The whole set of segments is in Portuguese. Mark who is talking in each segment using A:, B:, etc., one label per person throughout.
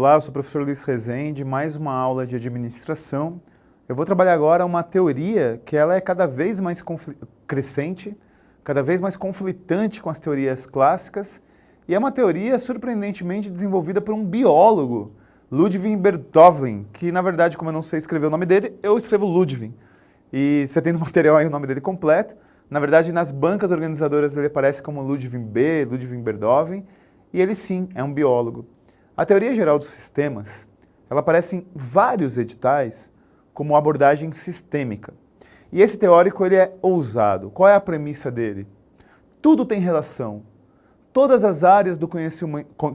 A: Olá, eu sou o professor Luiz Rezende, mais uma aula de administração. Eu vou trabalhar agora uma teoria que ela é cada vez mais crescente, cada vez mais conflitante com as teorias clássicas, e é uma teoria surpreendentemente desenvolvida por um biólogo, Ludwig Bertholin, que na verdade, como eu não sei escrever o nome dele, eu escrevo Ludwig. E você tem no material aí o nome dele completo. Na verdade, nas bancas organizadoras ele aparece como Ludwig B, Ludwig Bertholin, e ele sim é um biólogo. A teoria geral dos sistemas, ela aparece em vários editais como abordagem sistêmica. E esse teórico ele é ousado. Qual é a premissa dele? Tudo tem relação. Todas as áreas do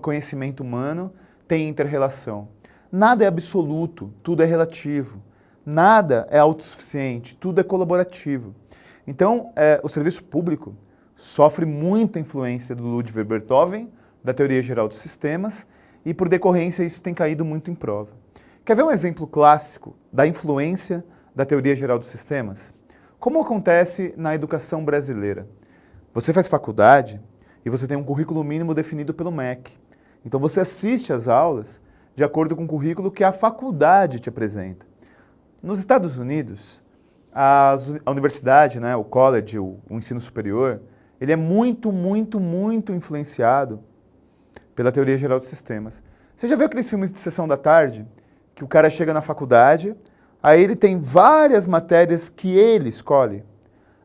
A: conhecimento humano têm inter-relação. Nada é absoluto, tudo é relativo. Nada é autossuficiente, tudo é colaborativo. Então, o serviço público sofre muita influência do Ludwig Bertholin, da teoria geral dos sistemas, e por decorrência isso tem caído muito em prova. Quer ver um exemplo clássico da influência da teoria geral dos sistemas? Como acontece na educação brasileira? Você faz faculdade e você tem um currículo mínimo definido pelo MEC. Então você assiste às aulas de acordo com o currículo que a faculdade te apresenta. Nos Estados Unidos, a universidade, né, o college, o ensino superior, ele é muito influenciado pela teoria geral dos sistemas. Você já viu aqueles filmes de sessão da tarde? Que o cara chega na faculdade, aí ele tem várias matérias que ele escolhe.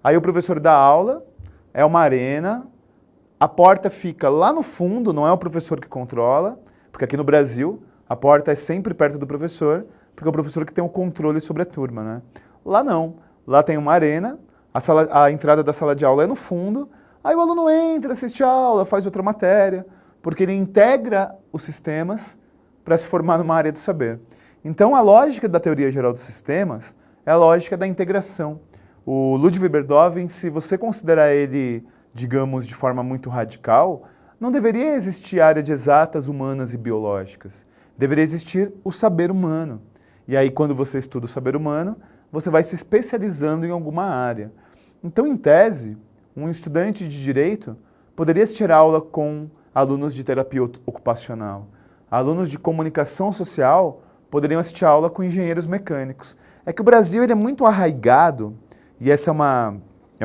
A: Aí o professor dá aula, é uma arena, a porta fica lá no fundo, não é o professor que controla, porque aqui no Brasil a porta é sempre perto do professor, porque é o professor que tem o controle sobre a turma, né? Lá não, lá tem uma arena, a entrada da sala de aula é no fundo, aí o aluno entra, assiste a aula, faz outra matéria, porque ele integra os sistemas para se formar numa área do saber. Então, a lógica da teoria geral dos sistemas é a lógica da integração. O Ludwig Bertholin, se você considerar ele, digamos, de forma muito radical, não deveria existir área de exatas, humanas e biológicas. Deveria existir o saber humano. E aí, quando você estuda o saber humano, você vai se especializando em alguma área. Então, em tese, um estudante de direito poderia assistir aula com alunos de terapia ocupacional. Alunos de comunicação social poderiam assistir aula com engenheiros mecânicos. É que o Brasil ele é muito arraigado, e essa é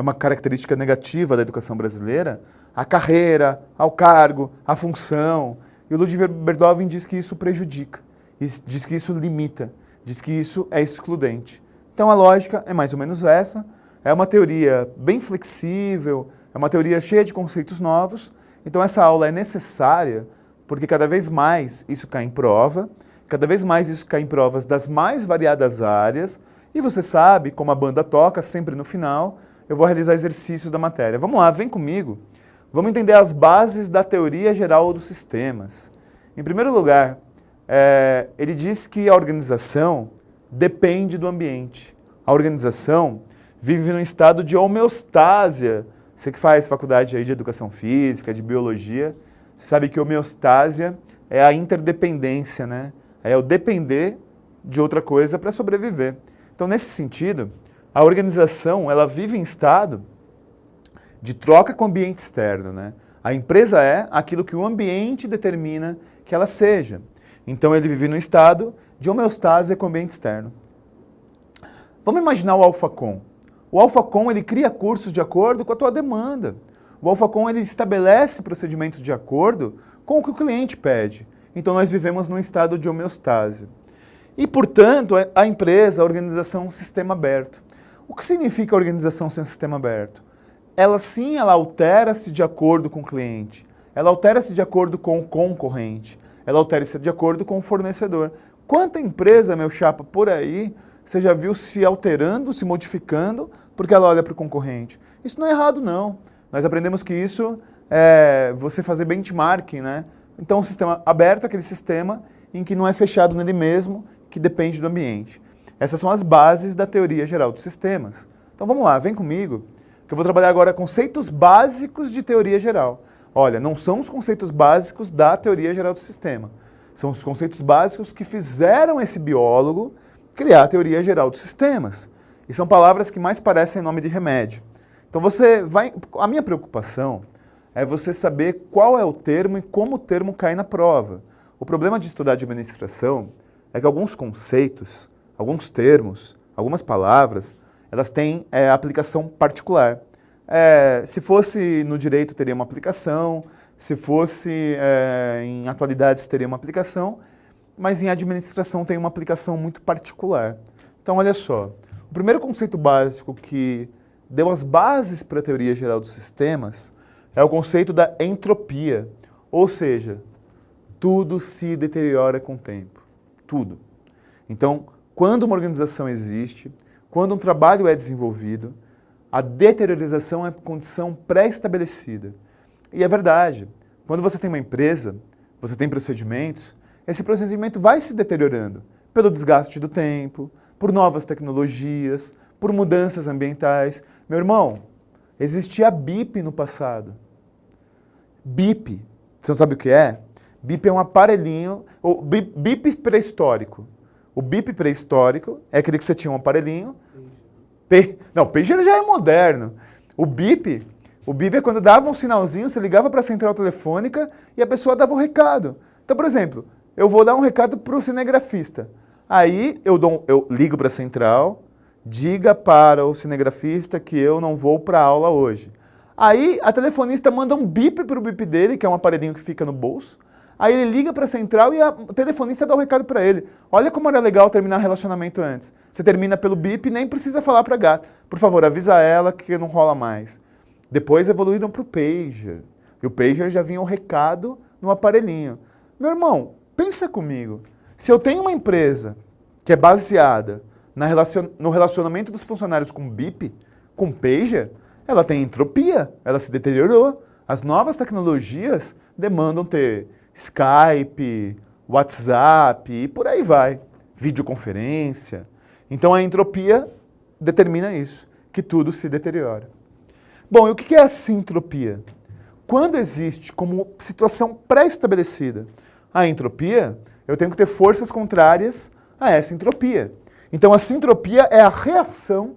A: uma característica negativa da educação brasileira, a carreira, ao cargo, a função. E o Ludwig Bertholin diz que isso prejudica, diz que isso limita, diz que isso é excludente. Então a lógica é mais ou menos essa, é uma teoria bem flexível, é uma teoria cheia de conceitos novos. Então essa aula é necessária porque cada vez mais isso cai em prova, cada vez mais isso cai em provas das mais variadas áreas, e você sabe, como a banda toca, sempre no final, eu vou realizar exercícios da matéria. Vamos lá, vem comigo. Vamos entender as bases da teoria geral dos sistemas. Em primeiro lugar, ele diz que a organização depende do ambiente. A organização vive num estado de homeostásia. Você que faz faculdade aí de educação física, de biologia, você sabe que homeostásia é a interdependência, né? É o depender de outra coisa para sobreviver. Então, nesse sentido, a organização ela vive em estado de troca com o ambiente externo, né? A empresa é aquilo que o ambiente determina que ela seja. Então, ele vive num estado de homeostásia com o ambiente externo. Vamos imaginar o Alphacom. O Alphacom ele cria cursos de acordo com a tua demanda. O Alphacom ele estabelece procedimentos de acordo com o que o cliente pede. Então nós vivemos num estado de homeostase. E, portanto, a empresa, a organização é um sistema aberto. O que significa a organização ser um sistema aberto? Ela sim, ela altera-se de acordo com o cliente. Ela altera-se de acordo com o concorrente. Ela altera-se de acordo com o fornecedor. Quanta empresa, meu chapa, por aí, você já viu se alterando, se modificando, porque ela olha para o concorrente? Isso não é errado, não. Nós aprendemos que isso é você fazer benchmarking, né? Então, um sistema aberto é aquele sistema em que não é fechado nele mesmo, que depende do ambiente. Essas são as bases da teoria geral dos sistemas. Então, vamos lá, vem comigo, que eu vou trabalhar agora conceitos básicos de teoria geral. Olha, não são os conceitos básicos da teoria geral do sistema. São os conceitos básicos que fizeram esse biólogo criar a teoria geral dos sistemas. E são palavras que mais parecem nome de remédio. Então a minha preocupação é você saber qual é o termo e como o termo cai na prova. O problema de estudar administração é que alguns conceitos, alguns termos, algumas palavras, elas têm aplicação particular. Se fosse no direito, teria uma aplicação, se fosse em atualidades, teria uma aplicação, mas em administração tem uma aplicação muito particular. Então, olha só, o primeiro conceito básico que deu as bases para a teoria geral dos sistemas é o conceito da entropia, ou seja, tudo se deteriora com o tempo, tudo. Então, quando uma organização existe, quando um trabalho é desenvolvido, a deteriorização é condição pré-estabelecida. E é verdade, quando você tem uma empresa, você tem procedimentos, esse procedimento vai se deteriorando pelo desgaste do tempo, por novas tecnologias, por mudanças ambientais. Meu irmão, existia BIP no passado. BIP, você não sabe o que é? BIP é um aparelhinho, o BIP pré-histórico. O BIP pré-histórico é aquele que você tinha um aparelhinho. Não, pager já é moderno. O BIP é quando dava um sinalzinho, você ligava para a central telefônica e a pessoa dava um recado. Então, por exemplo, eu vou dar um recado para o cinegrafista. Aí eu ligo para a central, diga para o cinegrafista que eu não vou para a aula hoje. Aí a telefonista manda um bip para o bip dele, que é um aparelhinho que fica no bolso. Aí ele liga para a central e a telefonista dá o recado para ele. Olha como era legal terminar relacionamento antes. Você termina pelo bip e nem precisa falar para a gata. Por favor, avisa ela que não rola mais. Depois evoluíram para o pager. E o pager já vinha um recado no aparelhinho. Meu irmão, pensa comigo. Se eu tenho uma empresa que é baseada no relacionamento dos funcionários com bip, com pager, ela tem entropia, ela se deteriorou. As novas tecnologias demandam ter Skype, WhatsApp e por aí vai. Videoconferência. Então a entropia determina isso, que tudo se deteriora. Bom, e o que é a sintropia? Quando existe como situação pré-estabelecida a entropia, eu tenho que ter forças contrárias a essa entropia. Então a sintropia é a reação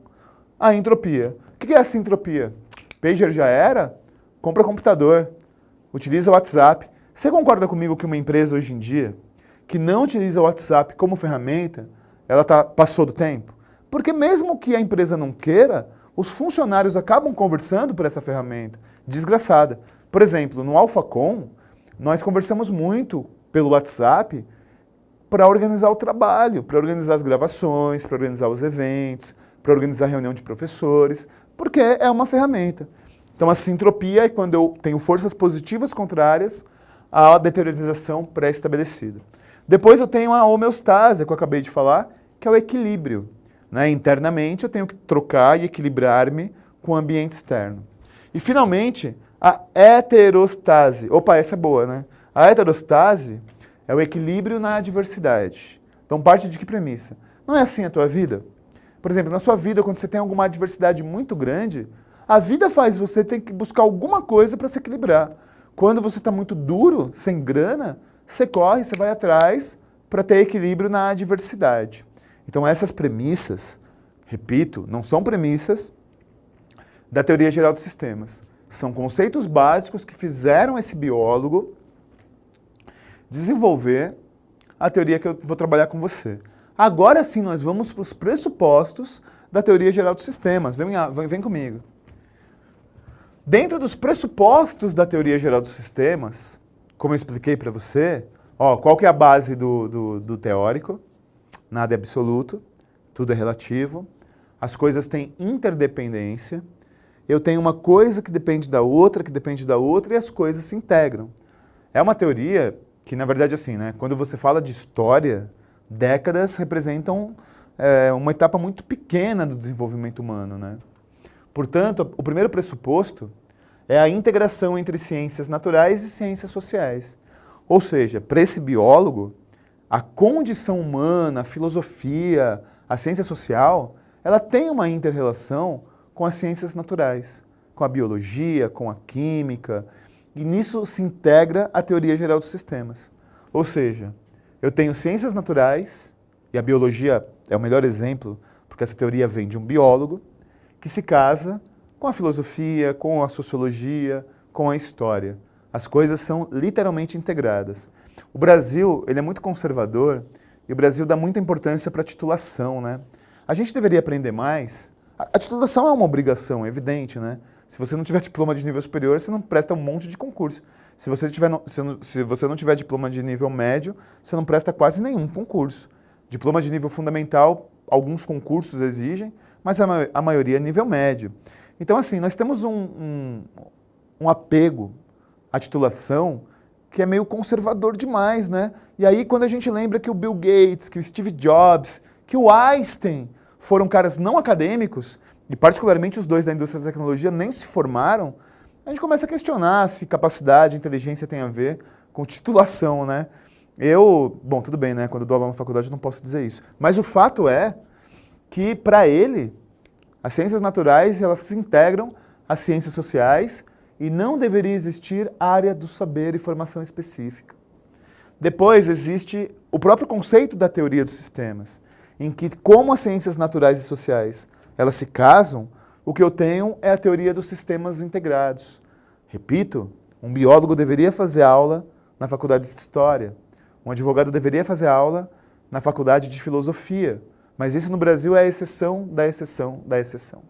A: à entropia. O que é a sintropia? Pager já era? Compra computador, utiliza o WhatsApp. Você concorda comigo que uma empresa hoje em dia que não utiliza o WhatsApp como ferramenta, ela passou do tempo? Porque mesmo que a empresa não queira, os funcionários acabam conversando por essa ferramenta. Desgraçada. Por exemplo, no AlphaCon, nós conversamos muito pelo WhatsApp para organizar o trabalho, para organizar as gravações, para organizar os eventos, para organizar a reunião de professores, porque é uma ferramenta. Então a sintropia é quando eu tenho forças positivas contrárias à deteriorização pré-estabelecida. Depois eu tenho a homeostase, que eu acabei de falar, que é o equilíbrio. Internamente eu tenho que trocar e equilibrar-me com o ambiente externo. E finalmente, a heterostase. Opa, essa é boa, né? A heterostase é o equilíbrio na adversidade. Então parte de que premissa? Não é assim a tua vida? Por exemplo, na sua vida, quando você tem alguma adversidade muito grande, a vida faz você ter que buscar alguma coisa para se equilibrar. Quando você está muito duro, sem grana, você corre, você vai atrás para ter equilíbrio na adversidade. Então essas premissas, repito, não são premissas da teoria geral dos sistemas. São conceitos básicos que fizeram esse biólogo desenvolver a teoria que eu vou trabalhar com você. Agora sim nós vamos para os pressupostos da teoria geral dos sistemas. Vem comigo. Dentro dos pressupostos da teoria geral dos sistemas, como eu expliquei para você, qual que é a base do teórico? Nada é absoluto, tudo é relativo, as coisas têm interdependência, eu tenho uma coisa que depende da outra, e as coisas se integram. É uma teoria que, na verdade, assim, né, quando você fala de história, décadas representam uma etapa muito pequena do desenvolvimento humano, né? Portanto, o primeiro pressuposto é a integração entre ciências naturais e ciências sociais. Ou seja, para esse biólogo, a condição humana, a filosofia, a ciência social, ela tem uma inter-relação com as ciências naturais, com a biologia, com a química, e nisso se integra a teoria geral dos sistemas. Ou seja, eu tenho ciências naturais, e a biologia é o melhor exemplo, porque essa teoria vem de um biólogo, que se casa com a filosofia, com a sociologia, com a história. As coisas são literalmente integradas. O Brasil, ele é muito conservador e o Brasil dá muita importância para a titulação, né? A gente deveria aprender mais. A titulação é uma obrigação, é evidente, né? Se você não tiver diploma de nível superior, você não presta um monte de concurso. Se você não tiver diploma de nível médio, você não presta quase nenhum concurso. Diploma de nível fundamental, alguns concursos exigem, mas a maioria é nível médio. Então, assim, nós temos um apego à titulação que é meio conservador demais, né? E aí, quando a gente lembra que o Bill Gates, que o Steve Jobs, que o Einstein foram caras não acadêmicos, e particularmente os dois da indústria da tecnologia nem se formaram, a gente começa a questionar se capacidade, inteligência tem a ver com titulação, né? Bom, tudo bem, né? Quando eu dou aula na faculdade eu não posso dizer isso. Mas o fato é que, para ele, as ciências naturais, elas se integram às ciências sociais e não deveria existir área do saber e formação específica. Depois existe o próprio conceito da teoria dos sistemas, em que, como as ciências naturais e sociais elas se casam, o que eu tenho é a teoria dos sistemas integrados. Repito, um biólogo deveria fazer aula na faculdade de História, um advogado deveria fazer aula na faculdade de Filosofia, mas isso no Brasil é a exceção da exceção da exceção.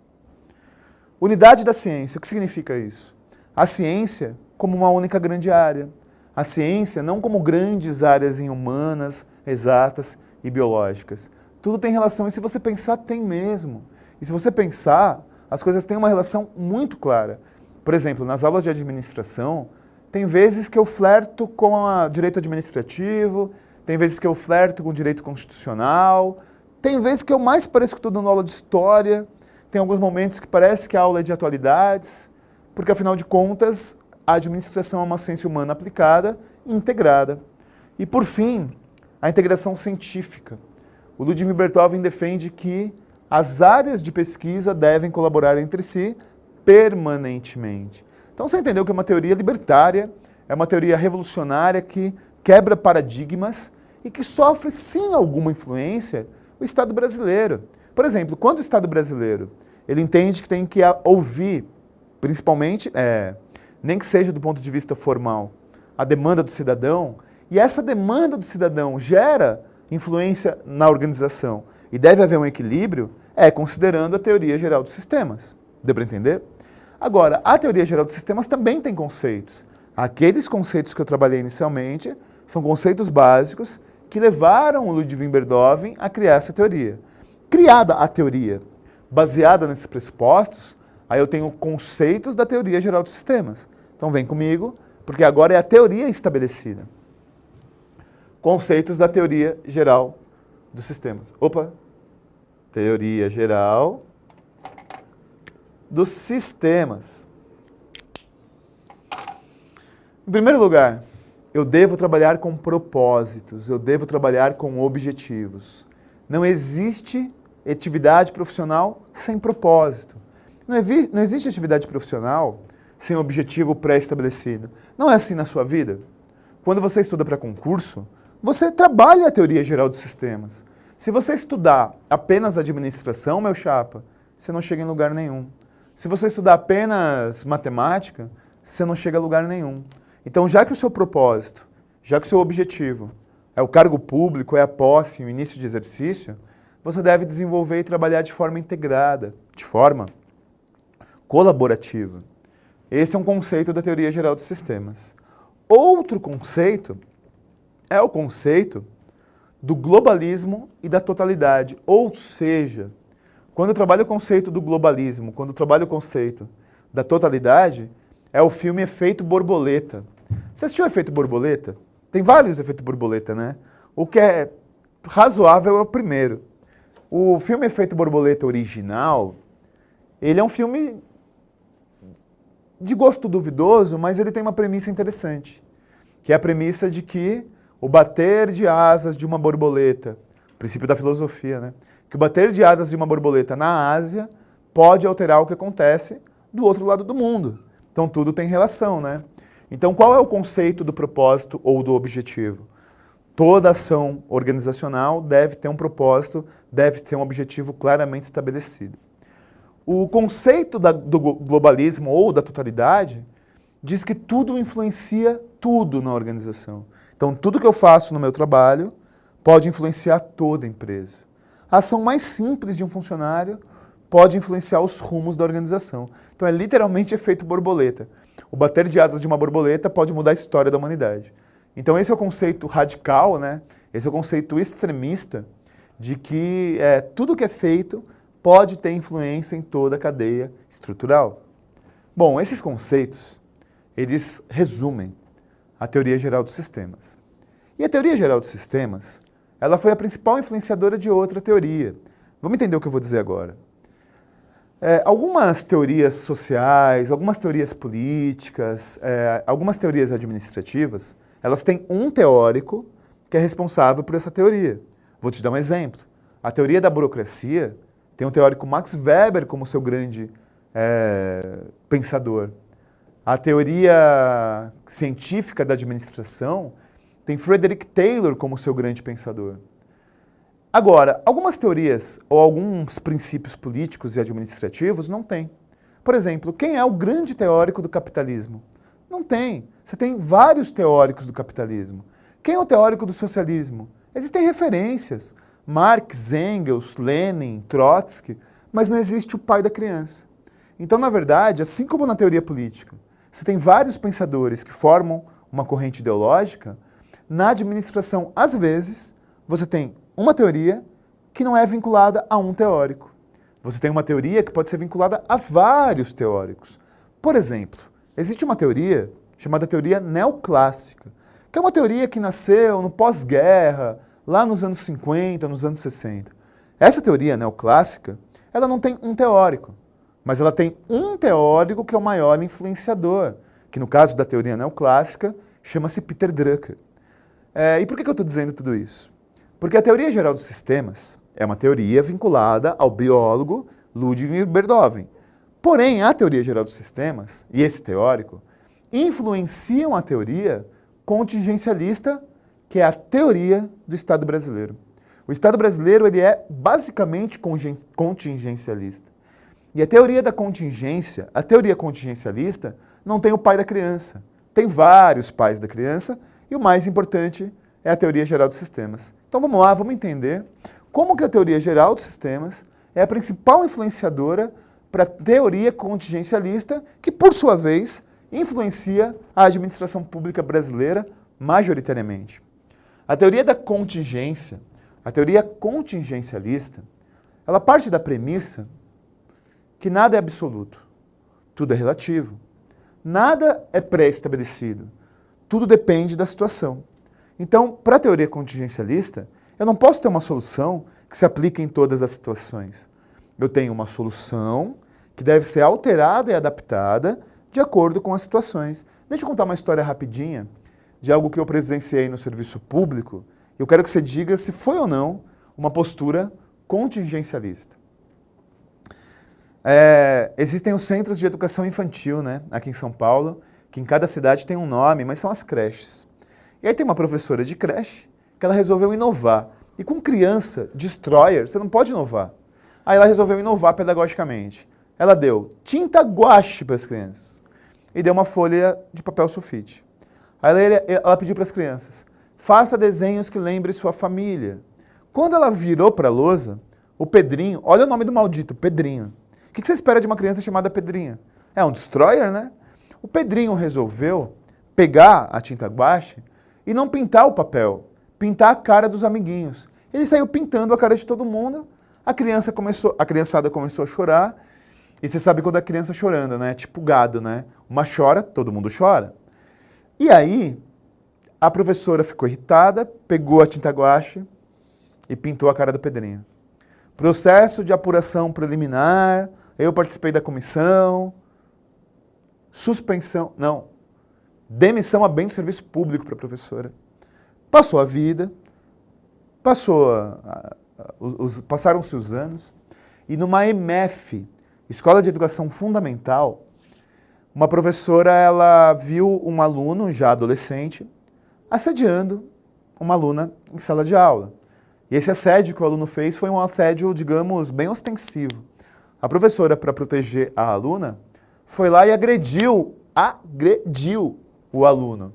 A: Unidade da ciência, o que significa isso? A ciência como uma única grande área. A ciência não como grandes áreas em humanas, exatas e biológicas. Tudo tem relação, e se você pensar, tem mesmo. E se você pensar, as coisas têm uma relação muito clara. Por exemplo, nas aulas de administração, tem vezes que eu flerto com o direito administrativo, tem vezes que eu flerto com o direito constitucional, tem vezes que eu mais pareço que estou dando aula de história, tem alguns momentos que parece que a aula é de atualidades, porque afinal de contas, a administração é uma ciência humana aplicada e integrada. E por fim, a integração científica. O Ludwig Berthoven defende que as áreas de pesquisa devem colaborar entre si permanentemente. Então você entendeu que é uma teoria libertária, é uma teoria revolucionária que quebra paradigmas e que sofre sim alguma influência o Estado brasileiro. Por exemplo, quando o Estado brasileiro ele entende que tem que ouvir, principalmente, nem que seja do ponto de vista formal, a demanda do cidadão, e essa demanda do cidadão gera influência na organização e deve haver um equilíbrio, considerando a teoria geral dos sistemas. Deu para entender? Agora, a teoria geral dos sistemas também tem conceitos. Aqueles conceitos que eu trabalhei inicialmente são conceitos básicos que levaram o Ludwig Berthoven a criar essa teoria. Criada a teoria, baseada nesses pressupostos, aí eu tenho conceitos da teoria geral dos sistemas. Então vem comigo, porque agora é a teoria estabelecida. Conceitos da teoria geral dos sistemas. Opa! Teoria geral dos sistemas. Em primeiro lugar, eu devo trabalhar com propósitos, eu devo trabalhar com objetivos. Não existe atividade profissional sem propósito. Não existe atividade profissional sem objetivo pré-estabelecido. Não é assim na sua vida? Quando você estuda para concurso, você trabalha a teoria geral dos sistemas. Se você estudar apenas administração, meu chapa, você não chega em lugar nenhum. Se você estudar apenas matemática, você não chega a lugar nenhum. Então, já que o seu propósito, já que o seu objetivo é o cargo público, é a posse, o início de exercício, você deve desenvolver e trabalhar de forma integrada, de forma colaborativa. Esse é um conceito da teoria geral dos sistemas. Outro conceito é o conceito do globalismo e da totalidade. Ou seja, quando eu trabalho o conceito do globalismo, quando eu trabalho o conceito da totalidade, é o filme Efeito Borboleta. Você assistiu Efeito Borboleta? Tem vários Efeito Borboleta, né? O que é razoável é o primeiro. O filme Efeito Borboleta original, ele é um filme de gosto duvidoso, mas ele tem uma premissa interessante, que é a premissa de que o bater de asas de uma borboleta, princípio da filosofia, né? Que o bater de asas de uma borboleta na Ásia pode alterar o que acontece do outro lado do mundo. Então tudo tem relação, né? Então qual é o conceito do propósito ou do objetivo? Toda ação organizacional deve ter um propósito, deve ter um objetivo claramente estabelecido. O conceito do globalismo ou da totalidade diz que tudo influencia tudo na organização. Então, tudo que eu faço no meu trabalho pode influenciar toda a empresa. A ação mais simples de um funcionário pode influenciar os rumos da organização. Então, é literalmente efeito borboleta. O bater de asas de uma borboleta pode mudar a história da humanidade. Então, esse é o conceito radical, né? Esse é o conceito extremista de que tudo que é feito pode ter influência em toda a cadeia estrutural. Bom, esses conceitos, eles resumem a teoria geral dos sistemas. E a teoria geral dos sistemas, ela foi a principal influenciadora de outra teoria. Vamos entender o que eu vou dizer agora. Algumas teorias sociais, algumas teorias políticas, algumas teorias administrativas, elas têm um teórico que é responsável por essa teoria. Vou te dar um exemplo. A teoria da burocracia tem um teórico Max Weber como seu grande pensador. A teoria científica da administração tem Frederick Taylor como seu grande pensador. Agora, algumas teorias ou alguns princípios políticos e administrativos não tem. Por exemplo, quem é o grande teórico do capitalismo? Não tem. Você tem vários teóricos do capitalismo. Quem é o teórico do socialismo? Existem referências. Marx, Engels, Lenin, Trotsky, mas não existe o pai da criança. Então, na verdade, assim como na teoria política, você tem vários pensadores que formam uma corrente ideológica, na administração, às vezes, você tem uma teoria que não é vinculada a um teórico. Você tem uma teoria que pode ser vinculada a vários teóricos. Por exemplo, existe uma teoria chamada teoria neoclássica, que é uma teoria que nasceu no pós-guerra, lá nos anos 50, nos anos 60. Essa teoria neoclássica, ela não tem um teórico, mas ela tem um teórico que é o maior influenciador, que no caso da teoria neoclássica, chama-se Peter Drucker. E por que eu estou dizendo tudo isso? Porque a teoria geral dos sistemas é uma teoria vinculada ao biólogo Ludwig Beethoven. Porém, a teoria geral dos sistemas, e esse teórico, influenciam a teoria contingencialista, que é a teoria do Estado brasileiro. O Estado brasileiro ele é basicamente contingencialista. E a teoria da contingência, a teoria contingencialista, não tem o pai da criança. Tem vários pais da criança, e o mais importante é a teoria geral dos sistemas. Então vamos lá, vamos entender como que a teoria geral dos sistemas é a principal influenciadora para a teoria contingencialista, que por sua vez influencia a administração pública brasileira majoritariamente. A teoria da contingência, a teoria contingencialista, ela parte da premissa que nada é absoluto, tudo é relativo. Nada é pré-estabelecido, tudo depende da situação. Então, para a teoria contingencialista, eu não posso ter uma solução que se aplique em todas as situações. Eu tenho uma solução que deve ser alterada e adaptada de acordo com as situações. Deixa eu contar uma história rapidinha de algo que eu presenciei no serviço público. Eu quero que você diga se foi ou não uma postura contingencialista. Existem os centros de educação infantil, né, aqui em São Paulo, que em cada cidade tem um nome, mas são as creches. E aí tem uma professora de creche que ela resolveu inovar. E com criança, destroyer, você não pode inovar. Aí ela resolveu inovar pedagogicamente. Ela deu tinta guache para as crianças e deu uma folha de papel sulfite. Aí ela pediu para as crianças, faça desenhos que lembrem sua família. Quando ela virou para a lousa, o Pedrinho, olha o nome do maldito, Pedrinho. O que você espera de uma criança chamada Pedrinho? É um destroyer, né? O Pedrinho resolveu pegar a tinta guache e não pintar o papel, pintar a cara dos amiguinhos. Ele saiu pintando a cara de todo mundo, a criançada começou a chorar, e você sabe quando a criança chorando, né? Tipo gado, né? Uma chora, todo mundo chora. E aí, a professora ficou irritada, pegou a tinta guache e pintou a cara do Pedrinho. Processo de apuração preliminar, eu participei da comissão, suspensão, não, demissão a bem do serviço público para a professora. Passou a vida, passaram-se os anos, e numa EMF, Escola de Educação Fundamental, uma professora ela viu um aluno, já adolescente, assediando uma aluna em sala de aula. E esse assédio que o aluno fez foi um assédio, digamos, bem ostensivo. A professora, para proteger a aluna, foi lá e agrediu o aluno.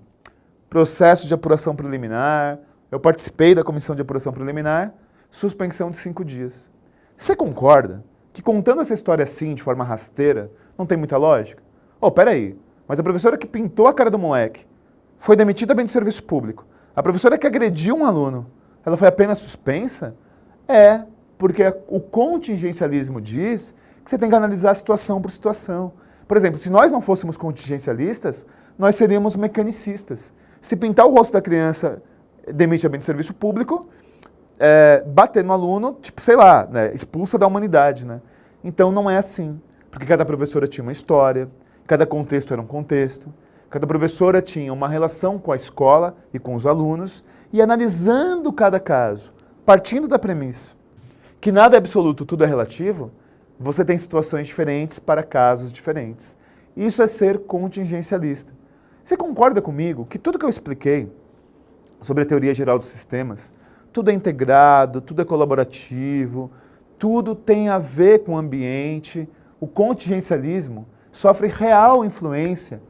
A: processo de apuração preliminar, eu participei da comissão de apuração preliminar, suspensão de 5 dias. Você concorda que contando essa história assim, de forma rasteira, não tem muita lógica? Peraí, mas a professora que pintou a cara do moleque foi demitida bem do serviço público. A professora que agrediu um aluno, ela foi apenas suspensa? Porque o contingencialismo diz que você tem que analisar situação por situação. Por exemplo, se nós não fôssemos contingencialistas, nós seríamos mecanicistas. Se pintar o rosto da criança demite bem do serviço público, bater no aluno, tipo, sei lá, né, expulsa da humanidade, né? Então não é assim, porque cada professora tinha uma história, cada contexto era um contexto, cada professora tinha uma relação com a escola e com os alunos, e analisando cada caso, partindo da premissa que nada é absoluto, tudo é relativo, você tem situações diferentes para casos diferentes. Isso é ser contingencialista. Você concorda comigo que tudo que eu expliquei sobre a teoria geral dos sistemas, tudo é integrado, tudo é colaborativo, tudo tem a ver com o ambiente, o contingencialismo sofre real influência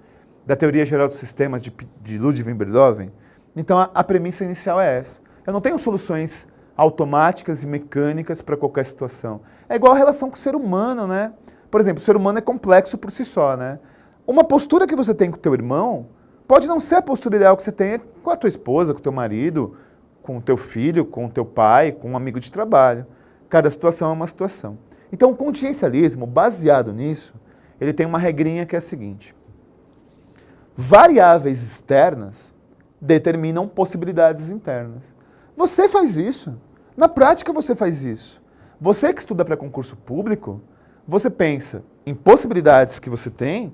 A: da teoria geral dos sistemas de Ludwig van Beethoven? Então a premissa inicial é essa. Eu não tenho soluções automáticas e mecânicas para qualquer situação. É igual a relação com o ser humano, né? Por exemplo, o ser humano é complexo por si só, né? Uma postura que você tem com o teu irmão pode não ser a postura ideal que você tem com a tua esposa, com o teu marido, com o teu filho, com o teu pai, com um amigo de trabalho. Cada situação é uma situação. Então o contingencialismo, baseado nisso, ele tem uma regrinha que é a seguinte: variáveis externas determinam possibilidades internas. Você faz isso. Na prática você faz isso. Você que estuda para concurso público, você pensa em possibilidades que você tem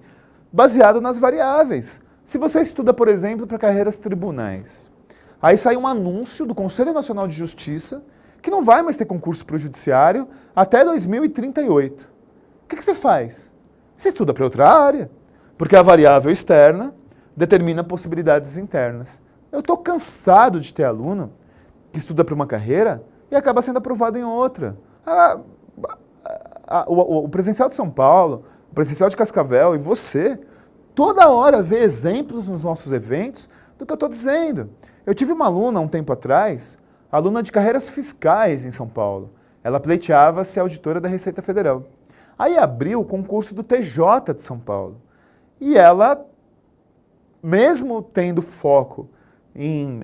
A: baseado nas variáveis. Se você estuda, por exemplo, para carreiras tribunais, aí sai um anúncio do Conselho Nacional de Justiça que não vai mais ter concurso para o judiciário até 2038. O que você faz? Você estuda para outra área, porque a variável externa determina possibilidades internas. Eu estou cansado de ter aluno que estuda para uma carreira e acaba sendo aprovado em outra. O Presencial de São Paulo, o Presencial de Cascavel e você, toda hora vê exemplos nos nossos eventos do que eu estou dizendo. Eu tive uma aluna há um tempo atrás, aluna de carreiras fiscais em São Paulo. Ela pleiteava ser auditora da Receita Federal. Aí abriu o concurso do TJ de São Paulo. E ela, mesmo tendo foco em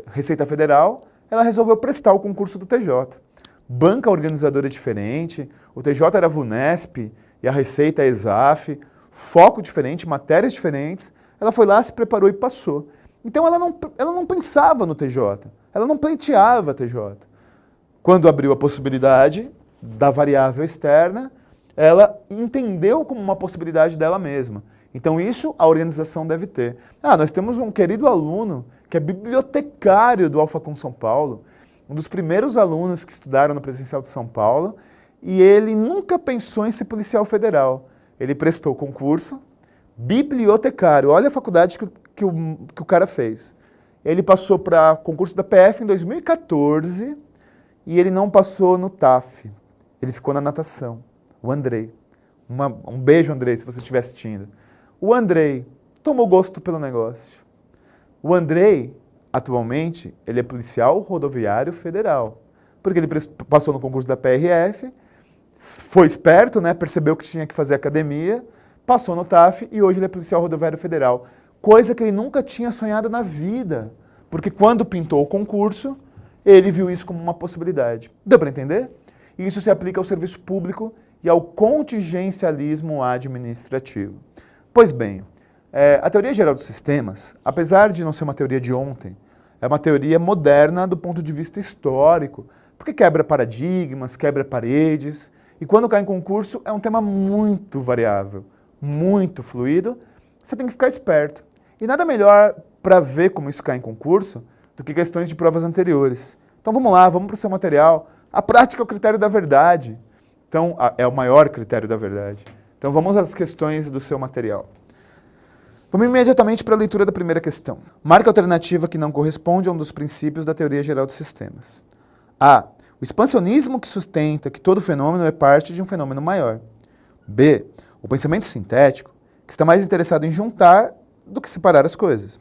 A: Receita Federal, ela resolveu prestar o concurso do TJ. Banca organizadora diferente, o TJ era VUNESP e a Receita é ESAF, foco diferente, matérias diferentes. Ela foi lá, se preparou e passou. Então ela não pensava no TJ, ela não pleiteava TJ. Quando abriu a possibilidade da variável externa, ela entendeu como uma possibilidade dela mesma. Então isso a organização deve ter. Nós temos um querido aluno que é bibliotecário do Alfacom São Paulo, um dos primeiros alunos que estudaram no Presencial de São Paulo, e ele nunca pensou em ser policial federal. Ele prestou concurso, bibliotecário, olha a faculdade que o cara fez. Ele passou para concurso da PF em 2014 e ele não passou no TAF, ele ficou na natação, o Andrei. Um beijo, Andrei, se você estiver assistindo. O Andrei tomou gosto pelo negócio. O Andrei, atualmente, ele é policial rodoviário federal, porque ele passou no concurso da PRF, foi esperto, né, percebeu que tinha que fazer academia, passou no TAF e hoje ele é policial rodoviário federal, coisa que ele nunca tinha sonhado na vida, porque quando pintou o concurso, ele viu isso como uma possibilidade. Deu para entender? E isso se aplica ao serviço público e ao contingencialismo administrativo. Pois bem, a teoria geral dos sistemas, apesar de não ser uma teoria de ontem, é uma teoria moderna do ponto de vista histórico, porque quebra paradigmas, quebra paredes, e quando cai em concurso é um tema muito variável, muito fluido, você tem que ficar esperto. E nada melhor para ver como isso cai em concurso do que questões de provas anteriores. Então vamos lá, vamos para o seu material. A prática é o critério da verdade. Então, é o maior critério da verdade. Então vamos às questões do seu material. Vamos imediatamente para a leitura da primeira questão. Marca a alternativa que não corresponde a um dos princípios da teoria geral dos sistemas. A. O expansionismo que sustenta que todo fenômeno é parte de um fenômeno maior. B. O pensamento sintético, que está mais interessado em juntar do que separar as coisas.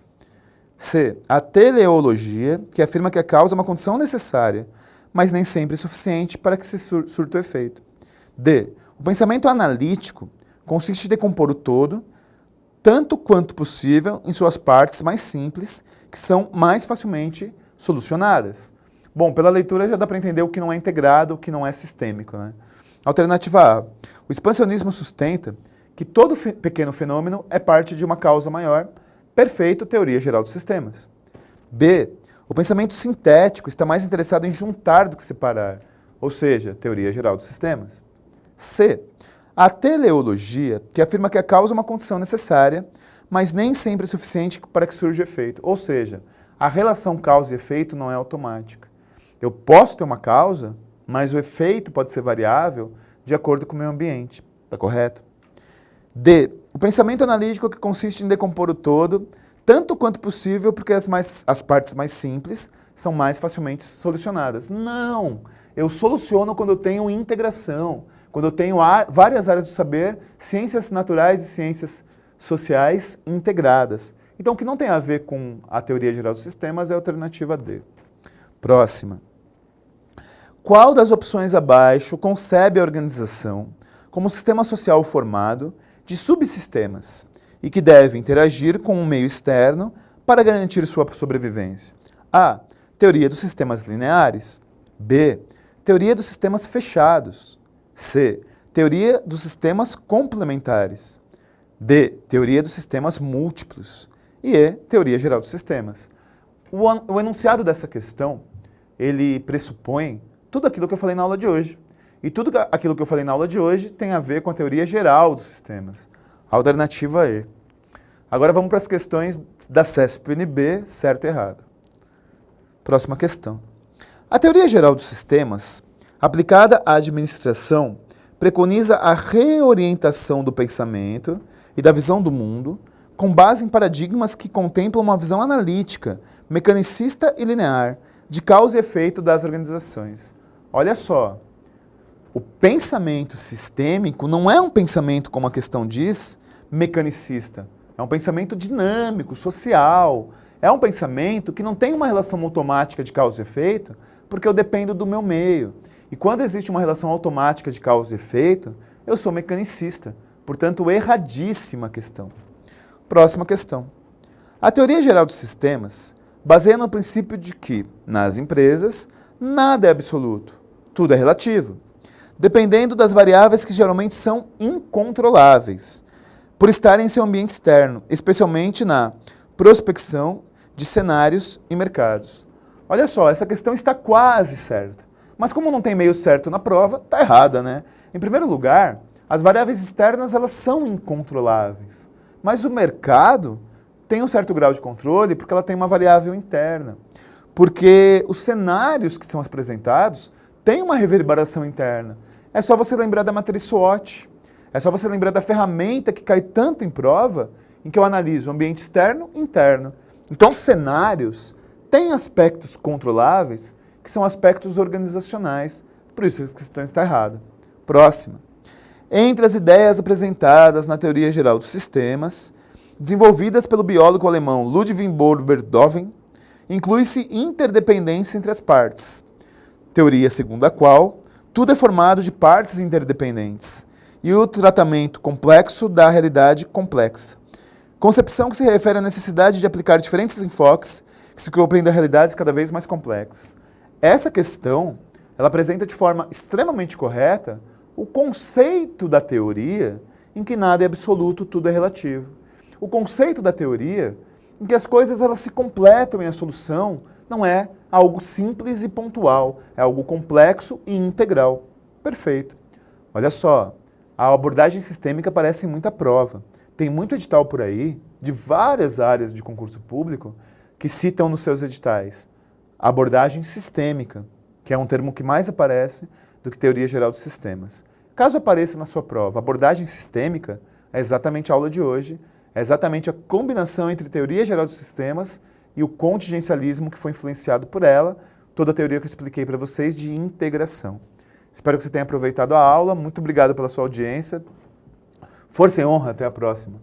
A: C. A teleologia, que afirma que a causa é uma condição necessária, mas nem sempre suficiente para que se surta o efeito. D. O pensamento analítico consiste em decompor o todo, tanto quanto possível, em suas partes mais simples, que são mais facilmente solucionadas. Bom, pela leitura já dá para entender o que não é integrado, o que não é sistêmico, né? Alternativa A. O expansionismo sustenta que todo pequeno fenômeno é parte de uma causa maior. Perfeito, teoria geral dos sistemas. B. O pensamento sintético está mais interessado em juntar do que separar, ou seja, teoria geral dos sistemas. C. A teleologia, que afirma que a causa é uma condição necessária, mas nem sempre é suficiente para que surja o efeito. Ou seja, a relação causa e efeito não é automática. Eu posso ter uma causa, mas o efeito pode ser variável de acordo com o meio ambiente. Está correto? D. O pensamento analítico que consiste em decompor o todo, tanto quanto possível, porque as partes mais simples são mais facilmente solucionadas. Não! Eu soluciono quando eu tenho integração, quando eu tenho várias áreas do saber, ciências naturais e ciências sociais integradas. Então, o que não tem a ver com a teoria geral dos sistemas é a alternativa D. Próxima. Qual das opções abaixo concebe a organização como um sistema social formado de subsistemas e que deve interagir com um meio externo para garantir sua sobrevivência? A. Teoria dos sistemas lineares. B. Teoria dos sistemas fechados. C. Teoria dos sistemas complementares. D. Teoria dos sistemas múltiplos. E E. Teoria geral dos sistemas. O enunciado dessa questão, ele pressupõe tudo aquilo que eu falei na aula de hoje. E tudo aquilo que eu falei na aula de hoje tem a ver com a teoria geral dos sistemas. Alternativa E. Agora vamos para as questões da CESP-NB, certo e errado. Próxima questão. A teoria geral dos sistemas, aplicada à administração, preconiza a reorientação do pensamento e da visão do mundo com base em paradigmas que contemplam uma visão analítica, mecanicista e linear de causa e efeito das organizações. Olha só. O pensamento sistêmico não é um pensamento, como a questão diz, mecanicista. É um pensamento dinâmico, social. É um pensamento que não tem uma relação automática de causa e efeito, porque eu dependo do meu meio. E quando existe uma relação automática de causa e efeito, eu sou mecanicista. Portanto, erradíssima a questão. Próxima questão. A teoria geral dos sistemas baseia no princípio de que, nas empresas, nada é absoluto, tudo é relativo, dependendo das variáveis que geralmente são incontroláveis, por estarem em seu ambiente externo, especialmente na prospecção de cenários e mercados. Olha só, essa questão está quase certa. Mas como não tem meio certo na prova, está errada, né? Em primeiro lugar, as variáveis externas elas são incontroláveis. Mas o mercado tem um certo grau de controle porque ela tem uma variável interna. Porque os cenários que são apresentados têm uma reverberação interna. É só você lembrar da matriz SWOT. É só você lembrar da ferramenta que cai tanto em prova, em que eu analiso o ambiente externo e interno. Então, cenários têm aspectos controláveis, que são aspectos organizacionais. Por isso, a questão está errada. Próxima. Entre as ideias apresentadas na teoria geral dos sistemas, desenvolvidas pelo biólogo alemão Ludwig von Beethoven, inclui-se interdependência entre as partes. Teoria segundo a qual tudo é formado de partes interdependentes e o tratamento complexo da realidade complexa. Concepção que se refere à necessidade de aplicar diferentes enfoques que se compreendam realidades cada vez mais complexas. Essa questão, ela apresenta de forma extremamente correta o conceito da teoria em que nada é absoluto, tudo é relativo. O conceito da teoria em que as coisas elas se completam e a solução não é algo simples e pontual, é algo complexo e integral. Perfeito. Olha só, a abordagem sistêmica aparece em muita prova. Tem muito edital por aí, de várias áreas de concurso público, que citam nos seus editais a abordagem sistêmica, que é um termo que mais aparece do que teoria geral dos sistemas. Caso apareça na sua prova, abordagem sistêmica é exatamente a aula de hoje, é exatamente a combinação entre teoria geral dos sistemas e o contingencialismo que foi influenciado por ela, toda a teoria que eu expliquei para vocês de integração. Espero que você tenha aproveitado a aula, muito obrigado pela sua audiência. Força e honra, até a próxima.